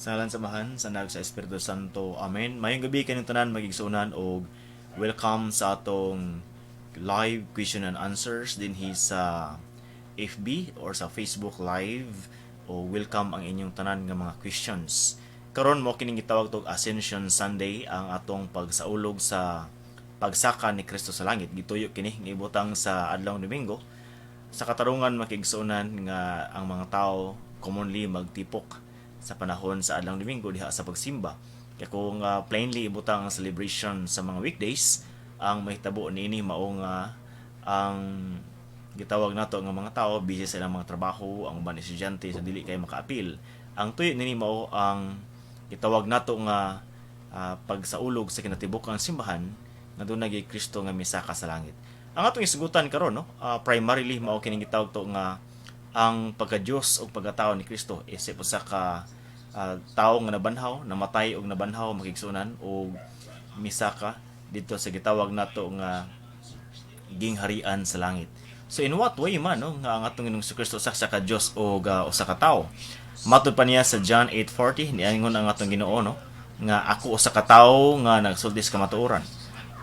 Sa ngalan samahan, sa nag sa Espiritu Santo. Amen. Mayong gabi kayong tanan magigsunan o welcome sa atong live question and answers din sa FB or sa Facebook Live o welcome ang inyong tanan nga mga questions. Karon mo kining gitawag tog Ascension Sunday ang atong pagsaulog sa pagsaka ni Kristo sa langit. Gituyo kini nga ibutang sa adlawng Domingo. Sa katarungan makigsunan nga ang mga tao commonly magtipok sa panahon sa adlawng Domingo diha sa pagsimba. Kaya kung plainly ibutang ang celebration sa mga weekdays, ang mahitabo niini mao nga ang gitawag nato nga mga tao busy sa ilang mga trabaho, ang uban estudyante sa dili kay makaapil. Ang tuyo nini mao ang gitawag nato nga pagsaulog sa kinatibuk-ang simbahan nga dunay kay Kristo nga misaka sa langit. Ang atong isugutan karon primarily mao kining gitawag to nga ang pagka-Dios o pagkatao ni Kristo isip usa ka tao nga nabanhaw, namatay og nabanhaw makigsunan o misaka dito sa gitawag nato nga gingharian sa langit. So in what way man nga ang atong Ginoong Kristo usa ka Dios o usa ka tawo? Matud pa niya sa John 8:40 niingon ang atong Ginoo nga ako usa ka tawo nga nagsulti sa kamatuoran.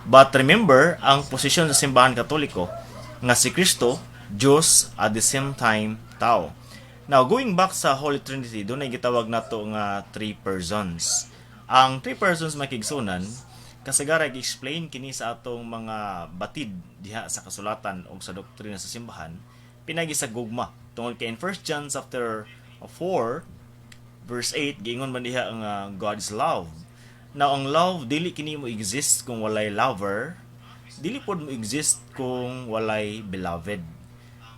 But remember ang posisyon sa simbahan Katoliko nga si Kristo Diyos at the same time tao. Now, going back sa Holy Trinity, doon ay gitawag nato nga three persons. Ang three persons makigsunan, kasagara i-explain kini sa atong mga batid diha sa kasulatan o sa doktrina sa simbahan, pinagi sa gugma. Tungod kay in 1 John chapter 4, verse 8, giingon man diha ang God is love. Now, ang love, dili kini mo exist kung walay lover, dili pod mo exist kung walay beloved.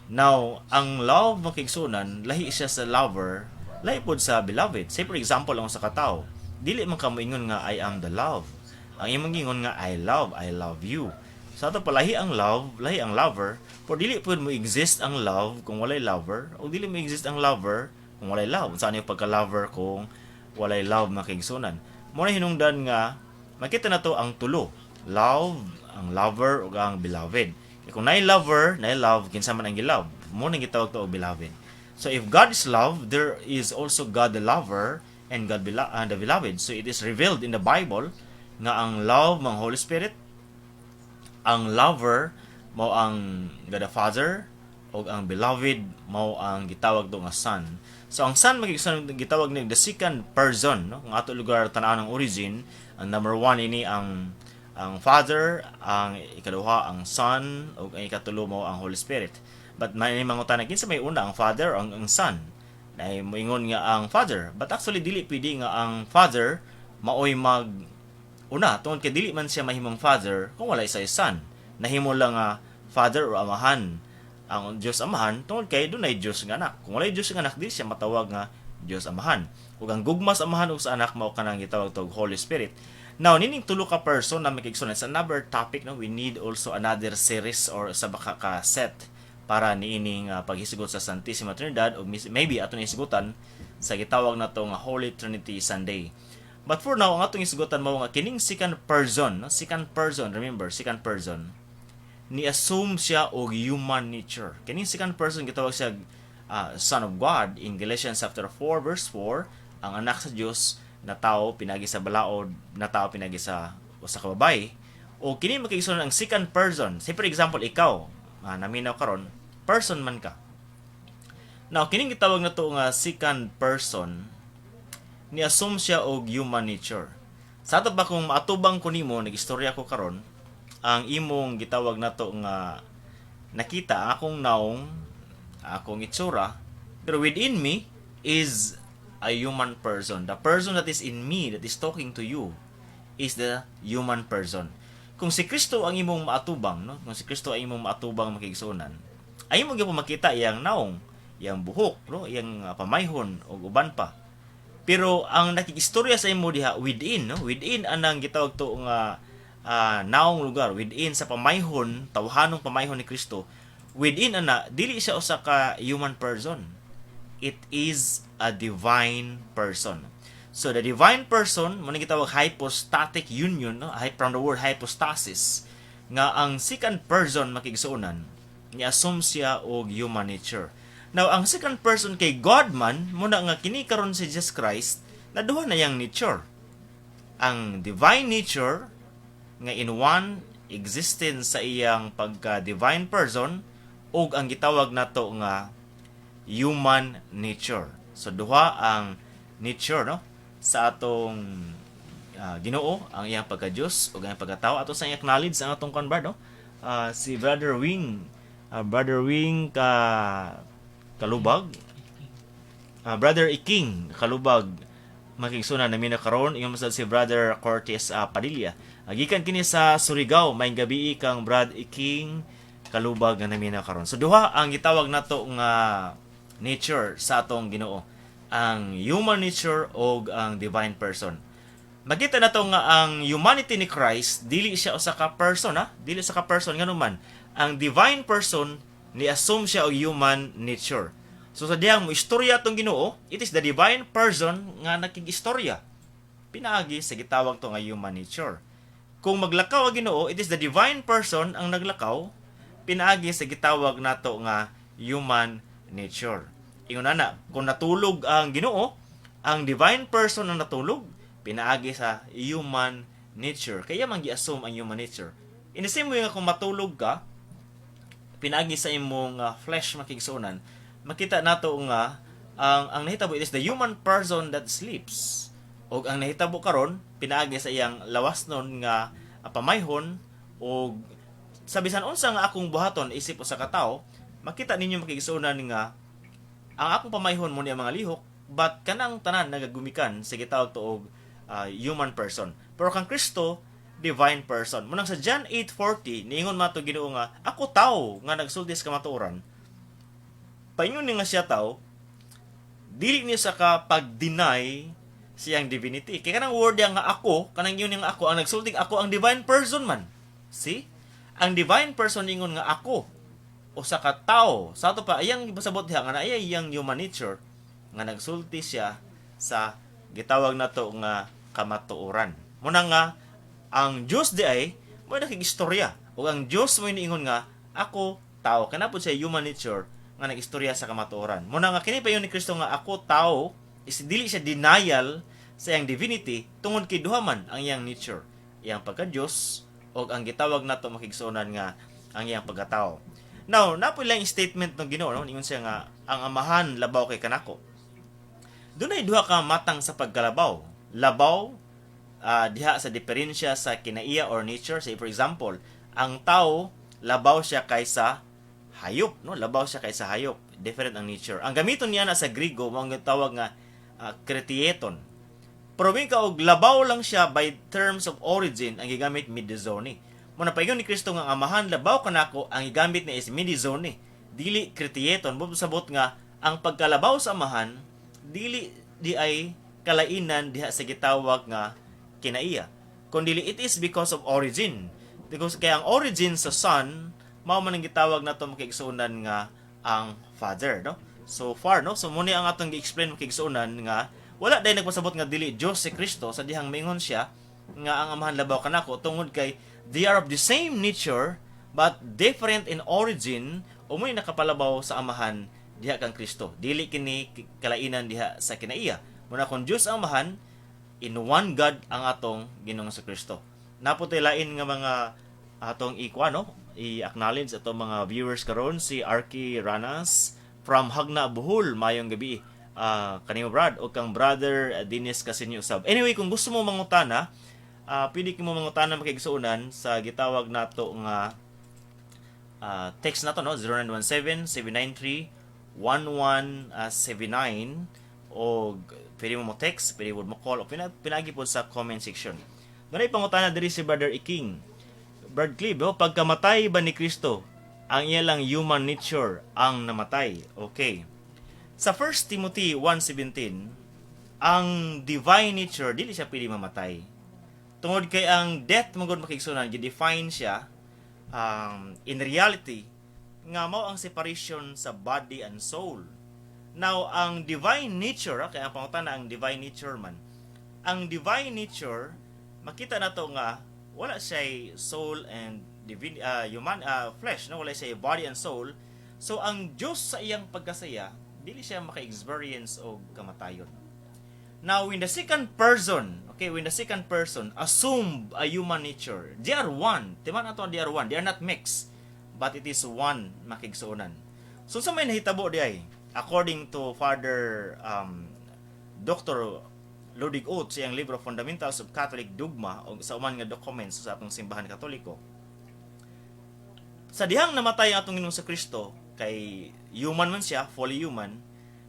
Now, ang love makigsunan, lahi siya sa lover, lahi pod sa beloved. Say for example, ang sa katao, dili man ka moingon nga I am the love. Ang imong gingon nga I love you. Sa ato palahi ang love, lahi ang lover, pero dili pod mo exist ang love kung walay lover, o dili mo exist ang lover kung walay love. Saan yung pagka-lover kung walay love makigsunan? Muna hinungdan nga, makita na to ang tulo. Love, ang lover, o ang beloved. Kung naay lover, naay love, kinsa man ang gilove. Muna gitawag to og beloved. So if God is love, there is also God the lover and God the beloved. So it is revealed in the Bible nga ang love mang Holy Spirit, ang lover mao ang God the Father, o ang beloved mao ang gitawag to nga Son. So ang Son magiging gitawag ni the second person, no? Ang ato lugar tan-aw ng origin, ang number one ini ang Father, ang ikaduha ang Son, o ang ikatulo mo ang Holy Spirit. But may mangutan kinsa may una ang Father o ang Son. Nay moingon nga ang Father, but actually dili pwede nga ang Father maoy mag una tungod kay dili man siya mahimong Father kung wala siya Son. Nahimo lang nga Father o amahan ang Dios amahan tungod kay dunay Dios nga anak. Kung wala Dios nga anak, dili siya matawag nga Dios amahan. Ug ang gugmas amahan ug sa anak mao kanang gitawag tog Holy Spirit. Now, nining tulo ka person na makigsunan sa another topic, no, we need also another series or sa baka ka set para niining paghisugot sa Santissima Trinidad o maybe atong isigutan sa gitawag na to nga Holy Trinity Sunday. But for now, ang atong isigutan mao nga kining second person, no? Second person, remember, second person, ni-assume siya og human nature. Kining second person gitawag siya Son of God in Galatians chapter 4 verse 4, ang anak sa Dios na tao pinagi sa balaod, na tao pinagi sa usa ka babaye, o kini makigsunan ang second person. Say for example, ikaw naminaw karon, person man ka. Now kining gitawag na to nga second person, ni assume siya og human nature. Sa ato ba kung maatubang ko nimo, nagistorya ko karon, ang imong gitawag na to nga nakita akong naong, akong itsura, pero within me is a human person. The person that is in me, that is talking to you, is the human person. Kung si Kristo ang imong maatubang, no? Kung si Kristo ang imong maatubang makigsunan, ay mo gyud makita iyang naong, iyang buhok, no? Iyang pamayhon o uban pa. Pero ang nakigistorya sa imo diha within, no? Within anang gitawag to nga naong lugar, within sa pamayhon, tawhanong pamayhon ni Kristo, within ana dili siya usa ka human person. It is a divine person. So the divine person mo gitawag hypostatic union, no? From the word hypostasis, nga ang second person makigsuonan ni-assume siya og human nature. Now ang second person kay God man muna nga kini karon si Jesus Christ naduha na yang nature. Ang divine nature nga in one existence sa iyang pagka-divine person ug ang gitawag nato nga human nature. So duha ang nature no sa atong Ginoo, ang iyang pagka-Dios ug ang iyang pagkatao. Ato sa acknowledge ang atong convert no. Si Brother Wing Kalubag, Brother Iking Kalubag makigsunan namin na karon. Ingon masad si Brother Cortez Padilla. Gikan kini sa Surigao, may gabi kang Brad Iking Kalubag nga namin na karon. So duha ang gitawag nato nga nature sa atong Ginoo, ang human nature o ang divine person. Makita nato nga ang humanity ni Christ dili siya usa ka person dili sa ka person nganuman. Ang divine person ni assume siya og human nature. So sa diyang mo istorya tong Ginoo, it is the divine person nga nakigistorya. Pinaagi sa gitawag to nga human nature. Kung maglakaw ang Ginoo, it is the divine person ang naglakaw. Pinaagi sa gitawag nato nga human nature. Ingon na, kung natulog ang Ginoo, ang divine person ang natulog, pinaagi sa human nature. Kaya man gi-assume ang human nature. In the same way nga kung matulog ka, pinaagi sa imong flesh makigsunan, makita nato nga ang nahitabo it is the human person that sleeps. O ang nahitabo karon pinaagi sa iyang lawasnon nga pamayhon o sabisan unsa nga akong buhaton isip usa ka tawo, makita ninyo makigsunan nga ang akong pamayhon mo ni ang mga lihok, but kanang tanan nagagumikan sa gitawag to og human person. Pero kang Kristo, divine person. Munang sa John 8:40, niingon mato Ginoo nga, ako tao nga nagsulti sa kamatuoran. Paingon ni nga siya tao, dili niya sa pag-deny siyang divinity. Kaya kanang word nga ako, kanang yun nga ako, ang nagsulti ako ang divine person man. See? Ang divine person ningon nga ako, o sa katao, sa ato pa, ayang pasabot diha nga na ayang human nature, nga nagsulti siya sa gitawag nato nga kamatuoran. Muna nga, ang Diyos di ay, mo nakigistorya. O ang Diyos mo iniingon nga, ako, tao. Kanapod siya human nature, nga nagistorya sa kamatuoran. Muna nga, kini pa yun ni Kristo nga, ako, tao, is dili siya denial sa iyang divinity, tungod kay duhaman ang iyang nature. Iyang pagka-Diyos, o ang gitawag nato makigsunan nga, ang iyang pagkatao. Now, napoy lang yung statement ng Ginoo, no? Ingon siya nga, ang amahan labaw kay kanako. Doon ay duha ka matang sa pagkalabaw. Labaw, diha sa diferensya sa kinaiya or nature. Say for example, ang tao, labaw siya kaysa hayop. No? Labaw siya kaysa hayop. Different ang nature. Ang gamiton niya na sa Grigo, mga tawag nga kretieton. Pero ka og labaw lang siya by terms of origin, ang gigamit midizoni. Muna paingon ni Kristo nga amahan labaw kanako, ang gigamit ni is midizoni. Dili kretieton. Sabot nga, ang pagkalabaw sa amahan, dili di ay kalainan diha sa gitawag nga kinaiya, kundi it is because of origin. Because kaya ang origin sa son mao man ang gitawag nato makigsunan nga ang father, no? So far, no? So muni ang atong gi-explain makigsunan nga wala day nagpasabot nga dili Dios si Kristo sa dihang mingon siya nga ang amahan labaw kanako tungod kay they are of the same nature but different in origin. Umoy nakapalabaw sa amahan diha kang Kristo. Dili kini kalainan diha sa kinaiya. Muna kung Diyos ang amahan, in one God ang atong Ginoong sa Kristo. Naputi lain nga mga atong i-acknowledge atong mga viewers karon, si Arky Ranas from Hagna Bohol. Mayong gabi. Kanimo Brad o kang Brother Dennis Casinyo Usab. Anyway, kung gusto mo mangutana, pwede mo mangutana makigsuunan sa gitawag nato nga text nato, no? 0917-793-1179 o pwede mo text, pwede mo call o pinagi po sa comment section. Doon ay pangutana diri si Brother Iking. Brad Clive, pagkamatay ba ni Kristo, ang iya lang human nature ang namatay? Okay. Sa 1 Timothy 1:17, ang divine nature dili siya pwede mamatay. Tungod kay ang death magud makigsunan, gi-define siya in reality nga mao ang separation sa body and soul. Now, ang divine nature, kaya ang pangutana ang divine nature man. Ang divine nature, makita na to nga wala siya soul and human flesh, no? Wala siya body and soul. So ang Diyos sa iyang pagkasaya, dili siya maka-experience og kamatayon. Now, when the second person, okay, when the second person assume a human nature, they are one. Timan ato they are one. They are not mixed, but it is one makigsuonan. So sa may nahitabo di ay, according to Father Dr. Ludwig Oates sa iyang libro Fundamentals of Catholic Dogma o sa uman nga documents sa atong simbahan katoliko, sa dihang namatay ang atong Ginoong sa Kristo, kay human man siya, fully human,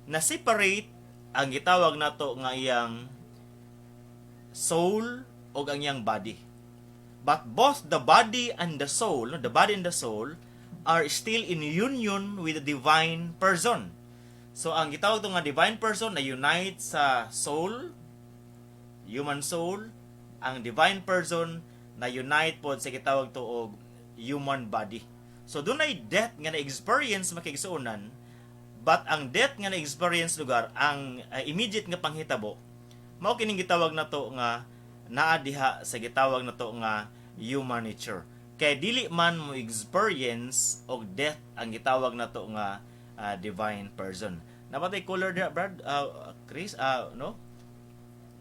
na separate ang gitawag nato nga iyang soul o ang iyang body. But both the body and the soul, the body and the soul, are still in union with the divine person. So, ang gitawag to nga divine person na unite sa soul, human soul, ang divine person na unite pod sa gitawag to og human body. So, dunay death nga na-experience makigsuonan, but ang death nga na-experience lugar, ang immediate nga panghitabo, mao kining gitawag na to nga naa diha sa gitawag na to nga human nature. Kay dili man mo experience og death ang gitawag na to nga divine person. Napatay color dia, Brad? Chris, no?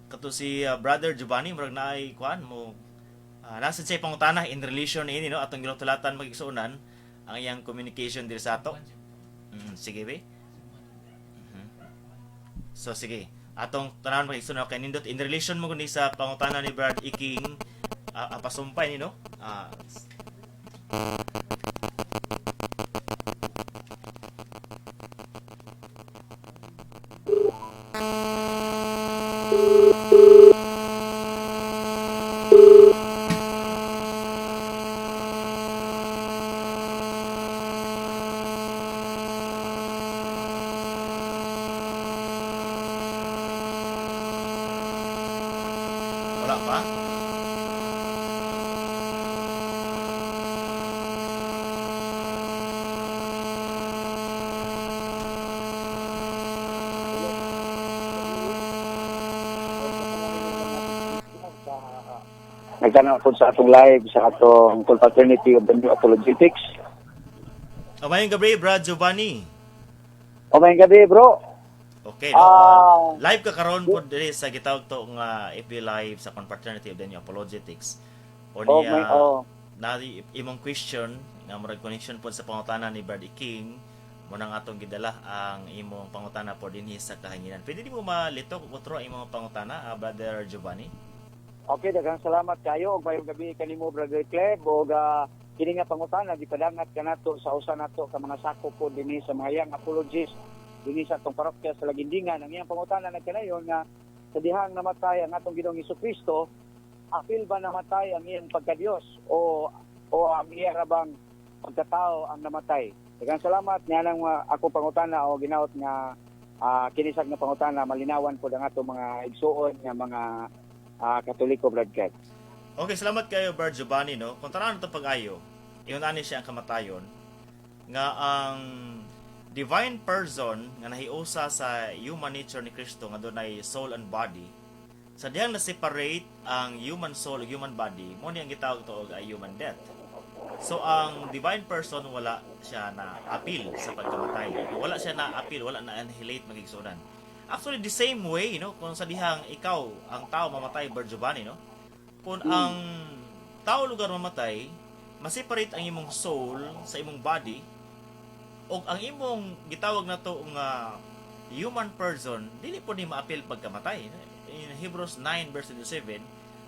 Kato si Brother Giovanni, murag naay kuan mo nasa say pangutana in relation ini, no? Atong ginutulatan magigsuonan ang iyang communication diri sa ato. Sige be. So sige, atong tanan magigsuonan kay nindot in relation mo kundi sa pangutana ni Brad Iking pasumpay ni, no? Wala pa? Nagtanaw po sa atong live sa atong Confraternity of the New Apologetics. Amayong gabi, Brad Giovanni. O may gabi, bro. Okay, no? Live ka karon po diri sa gitawag to nga FB Live sa Confraternity of the New Apologetics. O niya, na imong question nga murag connection po sa pangutana ni Brad King, mo nang atong gidala ang imong pangutana po dinhi sa kahanginan. Pwede di mo malitok utro ang imong pangutana, Brother Giovanni? Okay, daghang salamat kayo ug mayong gabi kanimo, Brother Cleb, ug kini nga pangutana gipadangat kanato sa usa nato ka mga sakop po dinhi sa mga young apologists dinhi sa atong parokya sa Lagindingan. Ang iyang pangutana nagkanayon nga sa dihang namatay ang atong Ginoong Hesukristo, apil ba namatay ang iyang pagka-Dios o ang iyang rabang pagkatao ang namatay? Daghang salamat nga nang ako pangutana o ginaot nga kinisag nga pangutana malinawan po ang atong mga igsuon nga mga Katoliko, Brad Cat. Okay, salamat kayo, Brad Giovanni, no? Kung tanaw ito pag-ayo, iyon siya ang kamatayon, nga ang divine person nga nahiusa sa human nature ni Kristo nga doon ay soul and body, sa dihang na-separate ang human soul ug human body, mo niyang gitawag to og human death. So, ang divine person, wala siya na appeal sa pagkamatay. Wala siya na appeal, wala na annihilate magigsunan. Actually, the same way, no? Kung sa dihang ikaw, ang tao mamatay, Brad Giovanni, no? Kung ang tao lugar mamatay, maseparate ang imong soul sa imong body, o ang imong gitawag na to nga human person, dili po ni ma-appeal pagkamatay. In Hebrews 9 verse 27,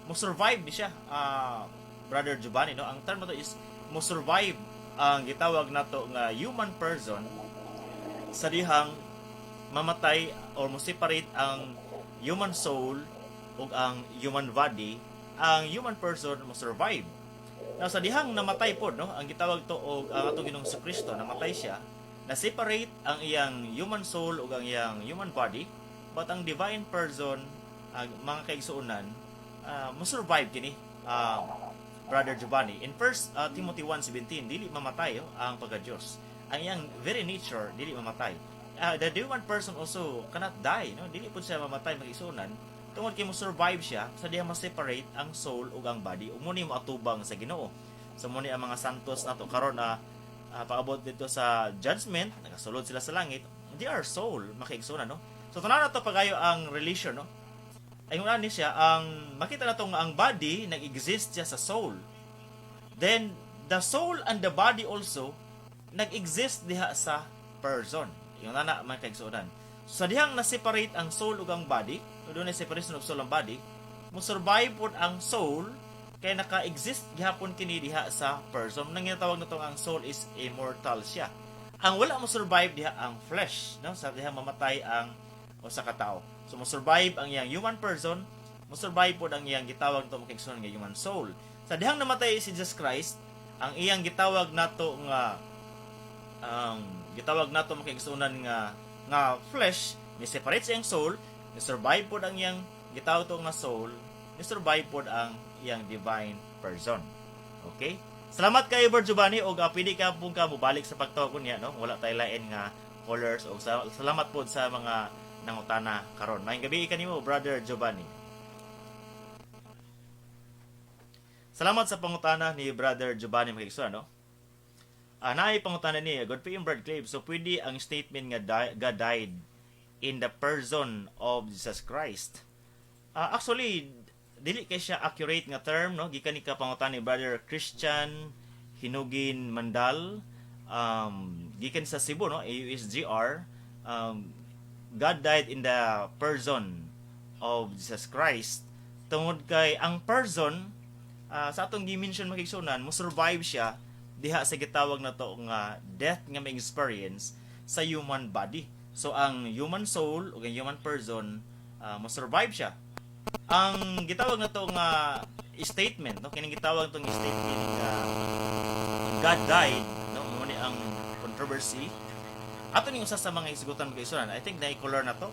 mo survive ni siya, Brother Giovanni, no? Ang term na to is mo survive ang gitawag na to nga human person sa dihang mamatay or mo separate ang human soul ug ang human body, ang human person mo survive. Now sa dihang namatay pod, no, ang gitawag to og ang atong Ginoong Kristo, namatay siya, na separate ang iyang human soul ug ang iyang human body, but ang divine person, ang mga kaigsuonan, mo survive kini, Brother Giovanni. In 1 Timothy 1:17, dili mamatay ang pagka-Dios. Ang iyang very nature dili mamatay. The human person also cannot die, no? Dili pud siya mamatay magisunan tungod kay mo survive siya sa diha ma-separate ang soul ug ang body ug muni mo atubang sa Ginoo. So muni ang mga santos nato karon na paabot dito sa judgment, nagasulod sila sa langit, they are soul makiigsunan, no? So tanan nato pagayo ang relation, no? Ay ni siya, ang makita na nga ang body nag-exist siya sa soul. Then the soul and the body also nag-exist diha sa person. Yung nana man kaigsuonan. So, sa dihang na-separate ang soul ug ang body, o doon na separation of soul and body, mo survive pod ang soul kay naka-exist gihapon kini diha sa person. Nang ginatawag na to ang soul is immortal siya. Ang wala mo survive diha ang flesh, no? Sa dihang mamatay ang usa ka tawo. So mo survive ang iyang human person, mo survive pod ang iyang gitawag to makigsuon nga human soul. Sa dihang namatay si Jesus Christ, ang iyang gitawag nato nga makigsuonan nga flesh ni separate sa iyang soul, ni survive pod ang iyang gitawag to nga soul, ni survive pod ang iyang divine person. Okay? Salamat kay Brother Giovanni og pili ka pong ka mobalik sa pagtawag niya, no? Wala tay lain nga callers o salamat pod sa mga nangutana karon. Maayong gabi kanimo Brother Giovanni. Salamat sa pangutana ni Brother Giovanni Magigsuan, no? Naay pangutana ni God pa yung Brad Clave. So pwede ang statement nga God died in the person of Jesus Christ. Actually dili kay siya accurate nga term, no? Gikan ni ka pangutana ni Brother Christian Hinugin Mandal, gikan sa Cebu, no? AUSGR. God died in the person of Jesus Christ. Tungod kay ang person sa atong gi-mention makigsunan, mo survive siya diha sa gitawag na to nga death nga may experience sa human body. So ang human soul o ang human person mo survive siya. Ang gitawag na to nga statement, no, kining gitawag tong statement nga God died, no, mo ni ang controversy. Ato ning usa sa mga isgutan magigsunan. I think na-color na to.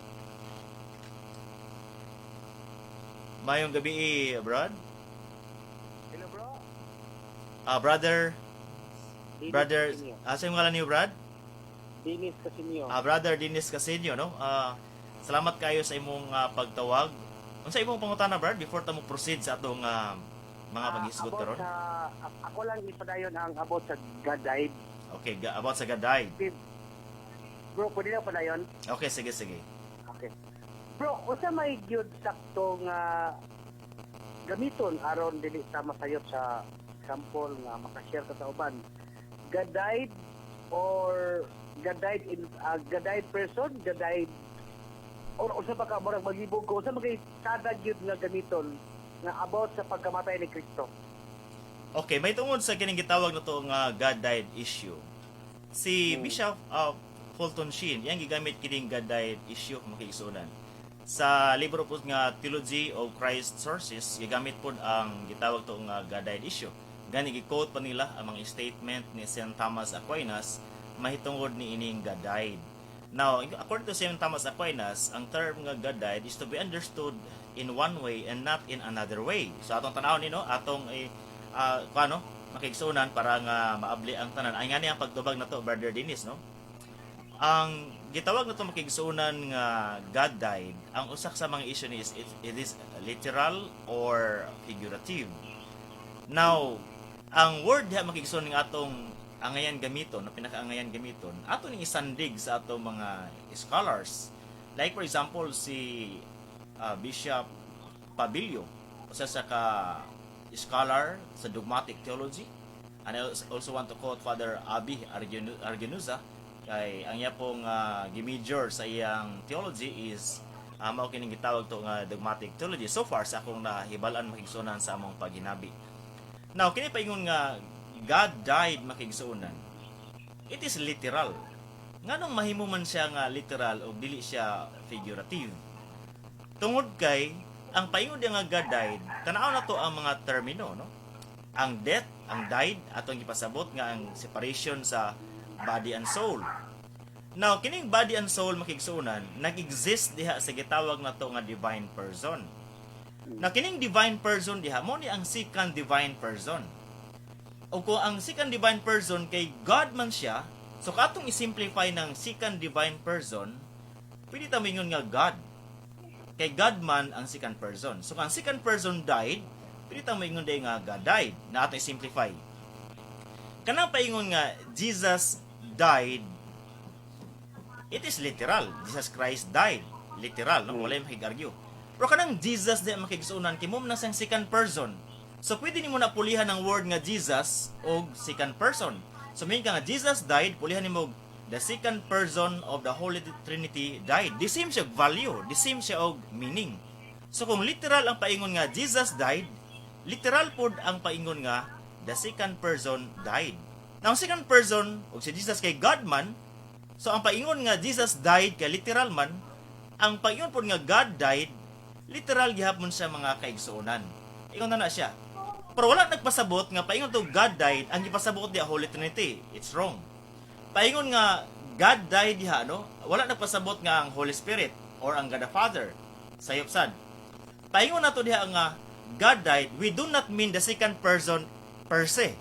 Mayong gabi, Brad. Hello, bro. Brother, Casinio. sa ngalan niyo, Brad? Dinis Casinio. Brother Dennis Casinio, no? Salamat kayo sa imong pagtawag. Unsa imong pangutana, Brad, before ta mo proceed sa atong mga pag-isgot karon? Ako lang ipadayon ang about sa God died. Okay, about sa God died. Bro, pwede na padayon? Okay, sige. Okay. Bro, usa may gyud sakto nga gamiton aron dili ta masayop sa example nga makashare ka sa uban. God died or God died in God died person, God died or usa pa ka murag maghibog ko usa magay kada gyud nga gamiton nga about sa pagkamatay ni Kristo. Okay, may tungod sa kining gitawag na to nga God died issue. Si Bishop Fulton Sheen, yang gigamit kining God died issue makigsunan. Sa libro po nga Theology of Christ Sources, gigamit po ang gitawag to nga God died issue. Gani gi-quote pa nila ang mga statement ni St. Thomas Aquinas mahitungod ni ining God died. Now, according to St. Thomas Aquinas, ang term nga God died is to be understood in one way and not in another way. So atong tanaw ni, no, atong makigsunan para nga maabli ang tanan. Ay nga ni ang pagtubag na to, Brother Dennis, no? Ang gitawag na to makigsunan nga God died, ang usak sa mga issue ni is it is literal or figurative. Now, ang word diha makigsunan nga atong angayan gamiton, na pinakaangayan gamiton, ato ning isandig sa atong mga scholars. Like for example si Bishop Pabilio, usa sa ka scholar sa dogmatic theology. And I also want to quote Father Abi Argenuza, kay ang iya pong gimajor sa iyang theology is mao kining gitawag to nga dogmatic theology so far sa akong nahibal-an makigsunan sa among paghinabi. Now kini paingon nga God died makigsunan, it is literal. Nganong mahimo man siya nga literal o dili siya figurative? Tungod kay ang paingon nga God died, tanaw na to ang mga termino, no? Ang death, ang died, atong gipasabot nga ang separation sa body and soul. Now, kining body and soul makigsunan, nag-exist diha sa gitawag na to nga divine person. Now, kining divine person diha, mo ni ang second divine person. O kung ang second divine person kay God man siya, so katong i-simplify ng second divine person, pwede ta mingon nga God. Kay God man ang second person. So, kung ang second person died, pwede ta mingon day nga God died. Na atong i-simplify. Kanang paingon nga Jesus died, it is literal. Jesus Christ died. Literal, no? Wala yung makig-argue. Pero kanang Jesus di makigsunan kay mo na siyang second person. So pwede nimo na pulihan ang word nga Jesus og second person. So mean ka nga Jesus died, pulihan nimo the second person of the Holy Trinity died. The same siya og value, the same siya og meaning. So kung literal ang paingon nga Jesus died, literal pod ang paingon nga the second person died. Now ang second person og si Jesus kay God man, so ang paingon nga Jesus died kay literal man, ang paingon pod nga God died, literal gihapon sa mga kaigsuonan. Ingon na siya. Pero wala nagpasabot nga paingon to God died, ang gipasabot di Holy Trinity. It's wrong. Paingon nga God died diha, no? Wala nagpasabot nga ang Holy Spirit or ang God the Father. Sayop sad. Paingon na to diha nga God died, we do not mean the second person per se.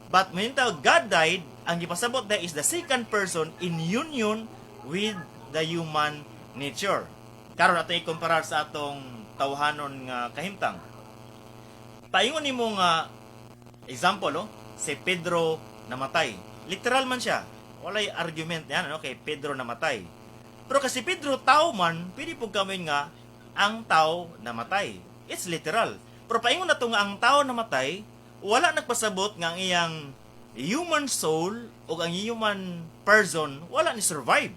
But when God died, ang gipasabot diha is the second person in union with the human nature. Karon nato i-compare sa atong tawhanon nga kahimtang. Paingon nimo nga example, no? Si Pedro namatay. Literal man siya. Walay argument yan, no? Kay Pedro namatay. Pero kasi Pedro tao man, pwede po kami nga ang tao namatay. It's literal. Pero paingon na to nga ang tao namatay, wala nagpasabot nga ang iyang human soul o ang human person wala ni survive.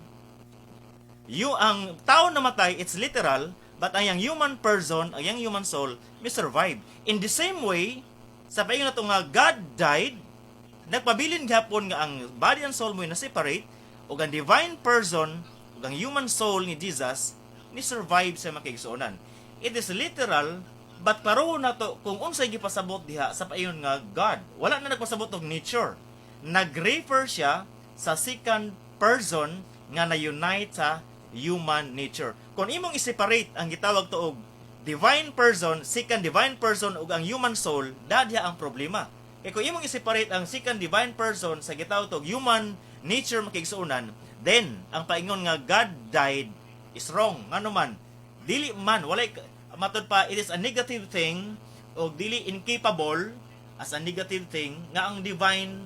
Ang tao namatay, it's literal, but ang human person, ang human soul, may survive. In the same way, sa paingon na to nga God died, nagpabilin gapon nga ang body and soul mo na separate, o ang divine person, o ang human soul ni Jesus, ni survive sa makigsuonan. It is literal, but klaro na to kung unsay gipasabot diha sa paingon nga God. Wala na nagpasabot og nature. Nag-refer siya sa second person nga na-unite sa human nature. Kung imong i-separate ang gitawag to og divine person, second divine person ug ang human soul, dadya ang problema. Kaya kung imong i-separate ang second divine person sa gitawag to og human nature makigsuonan, then ang paingon nga God died is wrong. Ngano man, dili man walay matod pa, it is a negative thing o dili incapable as a negative thing nga ang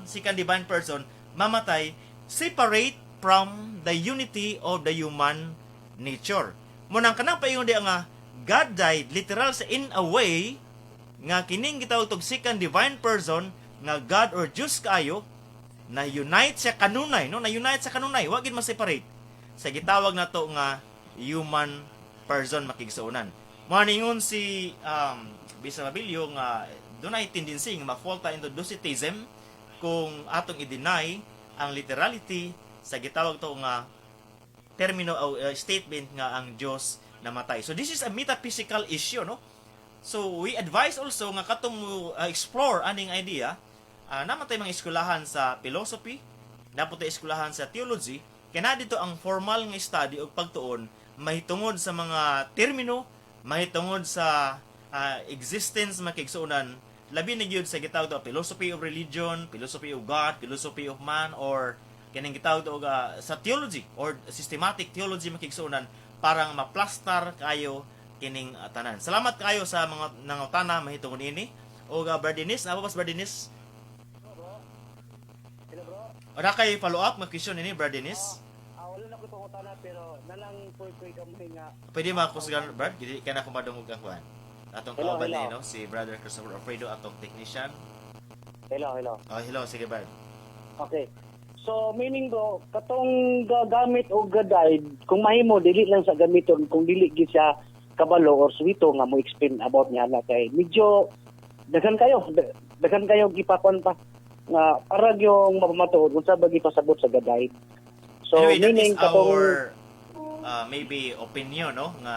second divine person mamatay separate from the unity of the human nature. Munang kanang paingon di nga God died literal sa in a way nga kining gitawag tog second divine person nga God or Diyos kaayo na unite sa kanunay, no? Na unite sa kanunay, wa gid ma-separate sa gitawag nato nga human person makigsuonan. Maningon si Bisa Mabilio nga dunay tendency nga ma-falta into docetism kung atong i-deny ang literality sa gitawag to nga termino o statement nga ang Dios namatay. So this is a metaphysical issue, no? So we advise also nga katong explore aning idea, namatay mga eskwelahan sa philosophy, napunta eskwelahan sa theology, kaya na dito ang formal nga study o pagtuon mahitungod sa mga termino, mahitungod sa existence makigsuonan, labi na gyud sa gitawag to philosophy of religion, philosophy of God, philosophy of man, or kining gitawag to sa theology or systematic theology makigsuonan para maplastar kayo kining tanan. Salamat kayo sa mga nangutana mahitungod ini. O Bardinis, napapas Bardinis? Hello bro. Wala kay follow up mag question ini Bardinis? Wala na ko pangutana pero nalang koy gamay nga. Pwede makusgan Brad, dili kana ko madungog ang kuan. Atong Hello, kauban hello. ni no si Brother Christopher Alfredo atong technician. Hello. Oh, hello, sige Brad. Okay. So meaning bro, katong gagamit o gadide, kung mahimo dili lang sa gamiton, kung dili gid siya kabalo or suwito nga mo explain about niya na kay medyo daghan kayo gipakon pa nga para yung mapamatuod kung sa bagi pasabot sa gadide. So Anyway, that meaning is katong our maybe opinion, no? Nga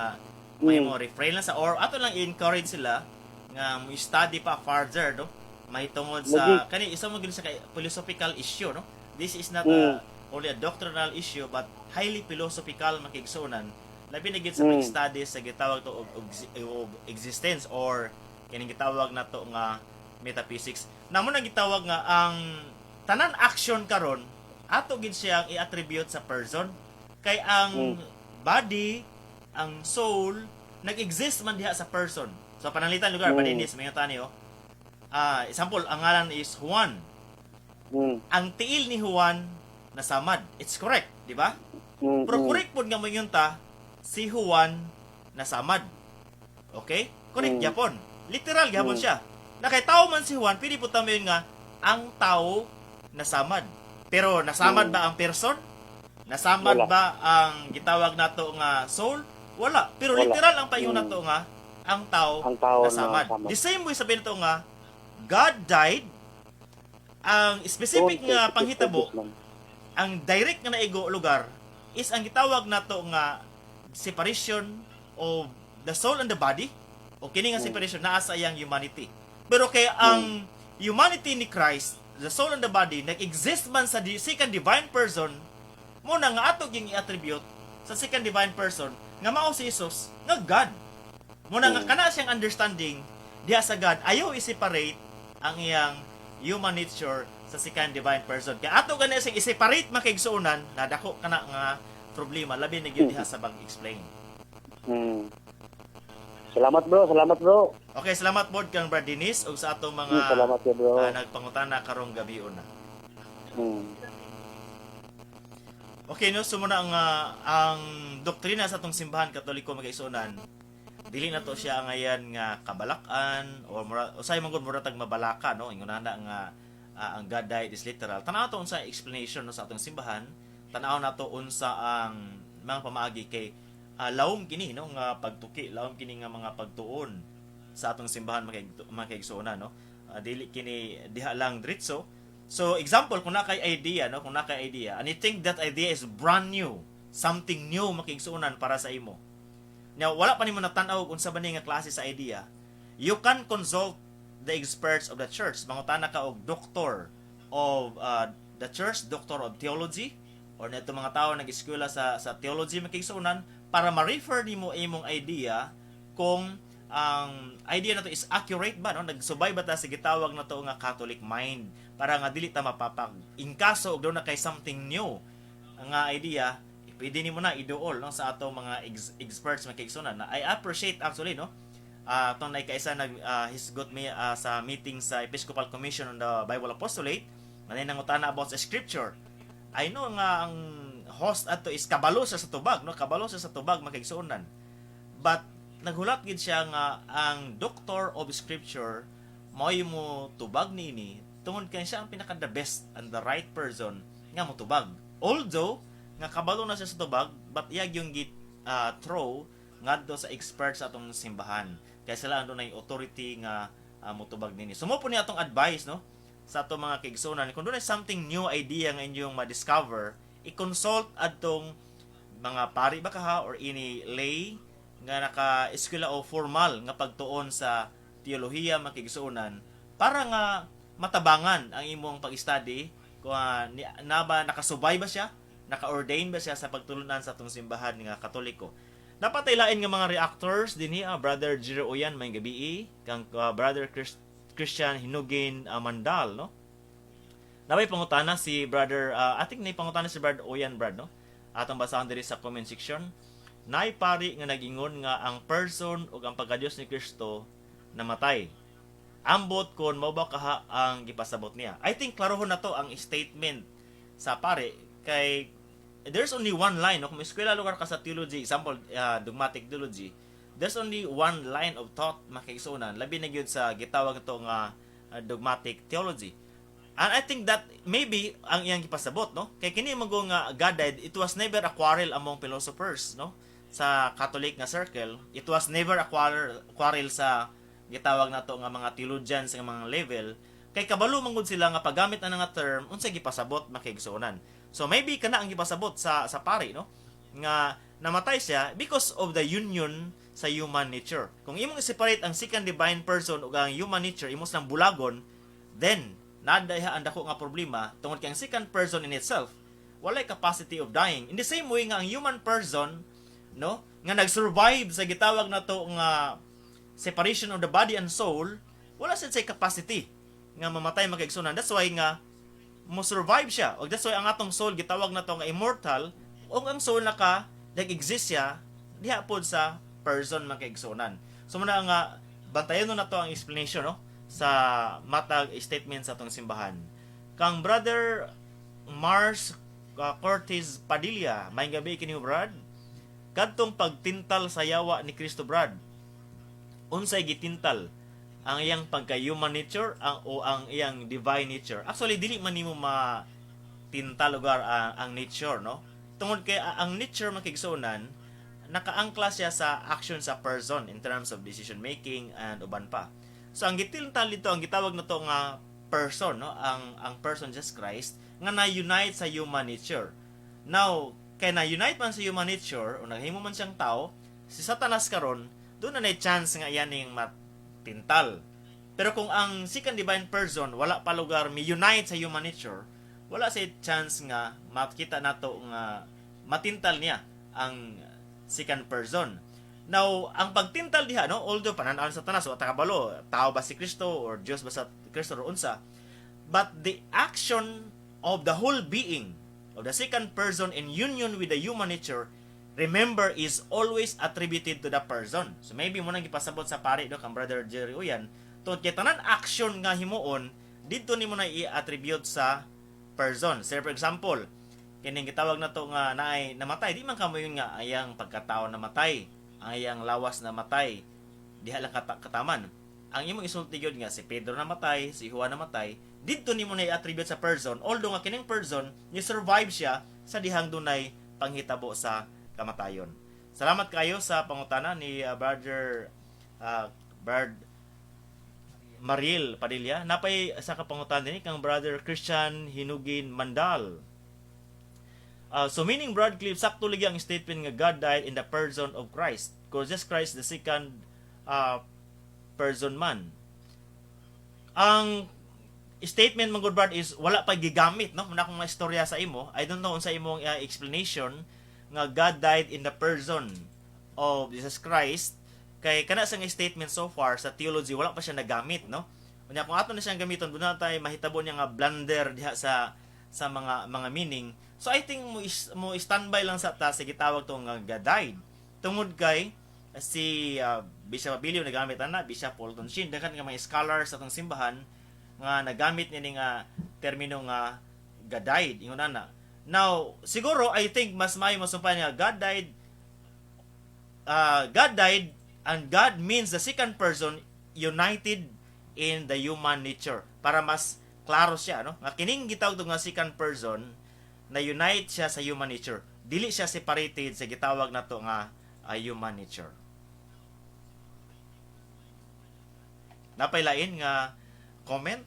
may mo refrain lang sa or ato lang i-encourage sila nga mo study pa further, no? Mahitungod sa kani isa mo gid sa philosophical issue, no? This is not only a doctrinal issue but highly philosophical makigsuonan. Labi na gid sa pag-study sa gitawag to og existence or kining gitawag nato nga metaphysics. Namo na gitawag nga ang tanan action karon ato gid siyang i-attribute sa person kay ang body, ang soul nag-exist man diha sa person. So pananglitan lugar Badinis may tani example ang ngalan is Juan. Ang tiil ni Juan nasamad. It's correct, di ba? Pero correct po nga mo yun si Juan nasamad. Okay? Correct, Japon. Literal, Japon Mm. siya. Na kay tao man si Juan, pili po tayo nga, ang tao nasamad. Pero nasamad ba ang person? Nasamad Wala. ba ang gitawag nato nga soul? Wala. Pero Wala. literal ang paingon Mm. nato nga, ang tao Ang tao nasamad. nasamad. The same way sabihin nato nga, God died, ang specific Doon, nga specific panghitabo, purpose lang. ang direct nga naigo lugar is ang gitawag nato nga separation of the soul and the body, o kini nga separation naa sa iyang humanity. Pero kay ang humanity ni Christ, the soul and the body, nag-exist man sa second divine person, mo na nga ato ging i-attribute sa second divine person nga mao si Jesus nga God. Mo na nga kana siyang understanding diha sa God, ayaw i-separate ang iyang human nature sa second divine person. Kaya ato gani sing i-separate makigsuunan, nadako kana nga problema labi na gyud diha sa bag-explain. Mm. Salamat bro. Okay, salamat pod kang Brad Dennis ug sa atong mga Salamat ya bro. nagpangutana karong gabi una. Mm. Okay, no, sumuna ang doktrina sa atong simbahan Katoliko magkaisunan. Dili na to siya ngayon nga kabalakan or usay man gud mura tag mabalaka, no, ingon na nga ang God died is literal. Tanaw to unsa explanation no, sa atong simbahan. Tanaw na to unsa ang mga pamaagi kay lawom kini no nga pagtuki, lawom kini nga mga pagtuon sa atong simbahan makaigsuonan, no. Dili kini diha lang diretso. So example kung nakay idea, no, kung nakay idea and you think that idea is brand new, something new makiigsuonan para sa imo. Now wala pa nimo natanaw kung sa bani nga klase sa idea, you can consult the experts of the church. Mangutana ka og doctor of the church, doctor of theology, or neto mga tao nag-eskwela sa theology makigsuonan para ma-refer nimo imong idea kung ang idea nato is accurate ba, no, nagsubay ba ta sa gitawag nato nga Catholic mind para nga dili ta mapapag in kaso og daw na kay something new nga idea, pwede nimo na iduol no sa ato mga experts makigsuonan. Na I appreciate actually, no, itong naikaisa hisgot me sa meeting sa Episcopal Commission on the Bible Apostolate, manay nangutana about sa scripture. I know nga ang host ato is kabalo sa tubag, no, kabalo sa tubag makigsuonan. But naghulat gid siya nga ang doctor of scripture mao mo tubag niini tungod kay siya ang pinaka the best and the right person nga mo tubag. Although nga kabalo na siya sa tubag, but iyag yung throw ngadto sa experts sa atong simbahan. Kaya sila ando na yung authority nga mutubag nini. Sumo po ni atong advice, no, sa atong mga kaigsuonan, kung doon ay something new idea nga inyong ma-discover, i-consult atong mga pari ba kaha or ini lay nga naka-eskwela o formal nga pagtuon sa teolohiya makigsuonan para nga matabangan ang imong pag-study kung na ba nakasubay ba siya, naka-ordain ba siya sa pagtulunan sa atong simbahan nga Katoliko. Napataylain nga mga reactors dinhi Brother Jiro Oyan may gabi kang Brother Christian Hinugin Mandal, no. Nabay pangutana si Brother ating nay pangutana si Brother Oyan Brad, no. Atong basahan diri sa comment section. Nay pari nga nag-ingon nga ang person ug ang pagkadiyos ni Kristo namatay. Ambot kon mao ba kaha ang gipasabot niya. I think klarohon na to ang statement sa pare kay there's only one line, no? Kung eskwela lugar ka sa theology, example dogmatic theology, there's only one line of thought makigsuonan labi na gyud sa gitawag to nga dogmatic theology. And I think that maybe ang iyang gipasabot, no, kay kini mago nga God died, it was never a quarrel among philosophers, no, sa Catholic nga circle. It was never a quarrel sa gitawag nato nga mga theologians nga mga level, kay kabalo man gud sila nga paggamit na nga term unsay gipasabot makigsuonan. So maybe kana ang gipasabot sa pari, no, nga namatay siya because of the union sa human nature. Kung imong separate ang second divine person ug ang human nature imong lang bulagon, then nadayha ang dako nga problema tungod kay ang second person in itself walay capacity of dying. In the same way nga ang human person, no, nga nag-survive sa gitawag nato nga separation of the body and soul, wala sad say capacity nga mamatay makigsuonan. That's why nga mo survive siya. O that's why ang atong soul gitawag na to nga immortal, o ang soul nag-exist siya diha pod sa person makigsuonan. So muna nga bantayan na to ang explanation, no, sa matag statement sa atong simbahan. Kang Brother Mars Cortez Padilla, may gabi kini Brad. Kadtong pagtintal sa yawa ni Kristo Brad. unsay gitintal ang iyang pagka-human nature o ang iyang divine nature. Actually dili man nimo matintal lugar ang nature, no? Tungod kay ang nature makigsunan nakaangkla siya sa action sa person in terms of decision making and uban pa. So ang gitintal dito, ang gitawag na to nga person, no? Ang person Jesus Christ nga na-unite sa human nature. Now, kay na-unite man sa human nature o naghimo man siyang tao, si Satanas karon doon na chance nga yan yung matintal. Pero kung ang second divine person wala pa lugar mi-unite sa human nature, wala sa chance nga makita nato nga matintal niya ang second person. Now, ang pagtintal diha, no, although pananaw sa Satanas o takabalo, tao ba si Kristo or Dios ba sa Kristo or unsa, but the action of the whole being of the second person in union with the human nature, remember, is always attributed to the person. So maybe mo nang gipasabot sa pari do kang Brother Jerry Uyan, tungod kay tanan action nga himuon didto nimo na i-attribute sa person. Say for example, kining gitawag na to nga naay namatay, di man kamo yun nga ayang pagkatao namatay, ayang lawas namatay, diha lang kataman. Ang imong isulti gyud nga si Pedro namatay, si Juan namatay, didto nimo na i-attribute sa person, although nga kining person ni survive siya sa dihang dunay panghitabo sa kamatayon. Salamat kayo sa pangutana ni Brother Brad Mariel Padilla. Napay sa kapangutan din kang Brother Christian Hinugin Mandal. So meaning, Brad Cliff, sakto lagi ang statement nga God died in the person of Christ. Because Jesus Christ the second person man. Ang statement mga good Brad is wala pa gigamit, no? Muna akong maistorya sa imo. I don't know unsa imong explanation nga God died in the person of Jesus Christ. Kay kana sa nga statement so far sa theology wala pa siya nagamit, no? Unya kung ato na siyang gamiton, doon na tayo mahitabo niya nga blunder diha sa mga meaning. So I think mo standby lang sa ta sa gitawag to nga God died. Tungod kay si Bishop Abilio nagamit ana, Bishop Paul Tonshin, dakan nga mga scholars sa atong simbahan nga nagamit ni nga termino nga God died, ingon ana. Now, siguro I think mas maayo masumpa niya God died and God means the second person united in the human nature para mas klaro siya, no? Nga kining gitawag nga second person na unite siya sa human nature. Dili siya separated sa gitawag nato nga human nature. Napailain nga comment.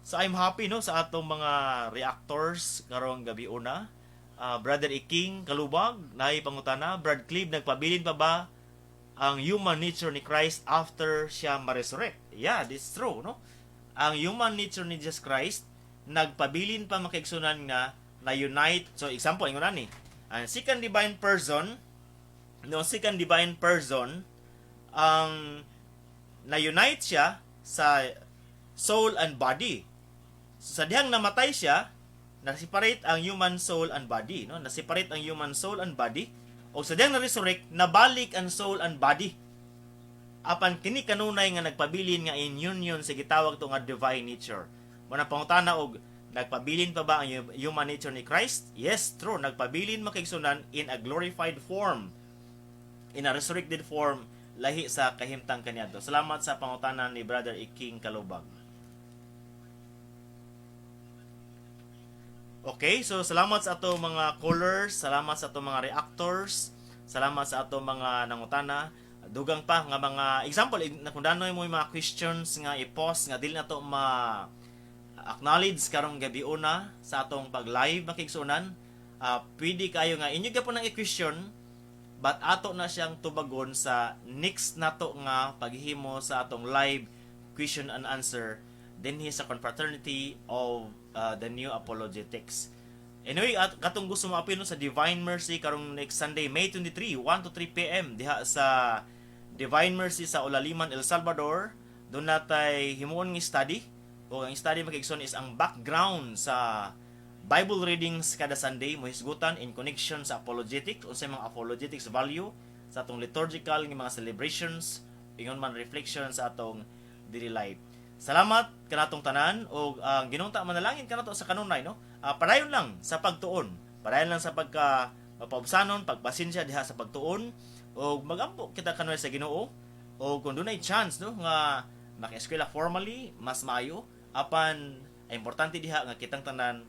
So I'm happy, no, sa atong mga reactors karong gabi una. Brother Iking Kalubag naay pangutana, Brad Clive, nagpabilin pa ba ang human nature ni Christ after siya ma-resurrect? Yeah, this is true, no? Ang human nature ni Jesus Christ nagpabilin pa makaigsunan nga na unite. So example ingon ani, ang second divine person, no, second divine person ang na-unite siya sa soul and body. So, sa dihang namatay siya, na-separate ang human soul and body, no? Na-separate ang human soul and body. O sa dihang na-resurrect, nabalik ang soul and body. Apan kini kanunay nga nagpabilin nga in union sa gitawag to nga divine nature. Muna pangutana og nagpabilin pa ba ang human nature ni Christ? Yes, true. Nagpabilin makigsunan in a glorified form, in a resurrected form, lahi sa kahimtang kaniadto. Salamat sa pangutana ni Brother Iking Kalubag. Okay, so salamat sa ato mga callers, salamat sa ato mga reactors, salamat sa ato mga nangutana. Dugang pa nga mga example, kung danoy mo yung mga questions nga i-post nga dili na to acknowledge karong gabi una sa atong pag-live makigsunan, pwede kayo nga inyo gyapon ang i-question, but ato na siyang tubagon sa next nato nga paghimo sa atong live question and answer dinhi sa Confraternity of the New Apologetics. Anyway, katong gusto mo apil sa Divine Mercy karong next Sunday, May 23, 1 to 3 p.m. diha sa Divine Mercy sa Olaliman, El Salvador. Doon natay himuon nga study. O ang study makigson is ang background sa Bible readings kada Sunday mo hisgutan in connection sa apologetics, unsay mga apologetics value sa atong liturgical nga mga celebrations, ingon man reflection sa atong daily life. Salamat kanatong tanan o ginungta manalangin kanato sa kanunay, no? Padayon lang sa pagtuon, padayon lang sa pagka mapaubsanon, pagpasensya diha sa pagtuon o magampo kita kanunay sa Ginoo O kung dunay chance no nga maki-eskwela formally, mas maayo apan ay importante diha nga kitang tanan